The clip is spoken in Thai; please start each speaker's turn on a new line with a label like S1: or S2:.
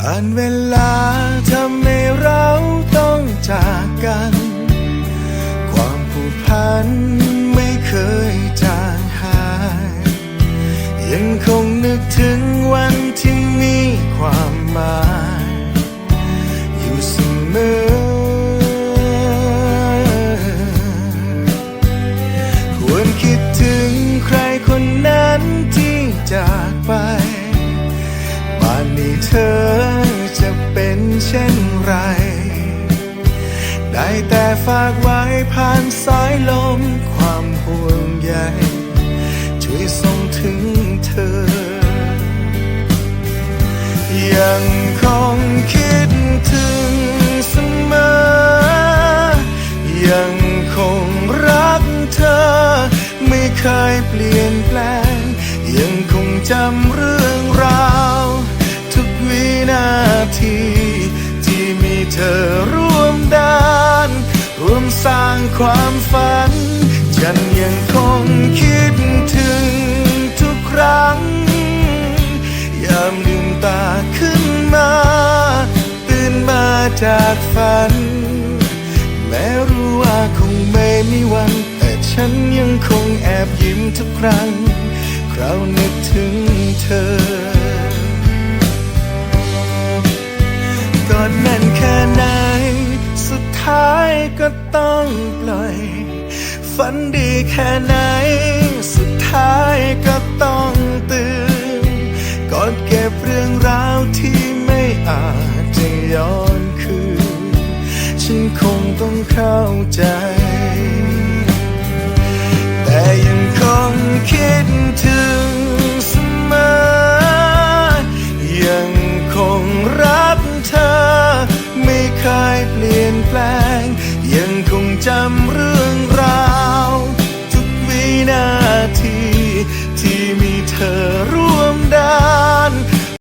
S1: การเวลาทำให้เราต้องจากกันความผูกพันไม่เคยจางหายยังคงนึกถึงวันที่มีความหมายอยู่เสมอควรคิดถึงใครคนนั้นที่จากไปป่านนี้เธอจะเป็นเช่นไรได้แต่ฝากไว้ผ่านสายลมความห่วงใยช่วยส่งถึงเธอยังคงคิดถึงเสมอยังคงรักเธอไม่เคยเปลี่ยนแปลงยังคงจำเรื่องราวทุกวินาทีที่มีเธอร่วมด้านร่วมสร้างความฝันฉันยังคงคิดถึงทุกครั้งยามลืมตาขึ้นมาตื่นมาจากฝันแม้รู้ว่าคงไม่มีวันแต่ฉันยังคงแอบยิ้มทุกครั้งคราวนึกถึงเธอก่อนนั้นแค่ไหนสุดท้ายก็ต้องปล่อยฝันดีแค่ไหนสุดท้ายก็ต้องตื่นก่อนเก็บเรื่องราวที่ไม่อาจจะย้อนคืนฉันคงต้องเข้าใจแต่ยังคงคิดถึง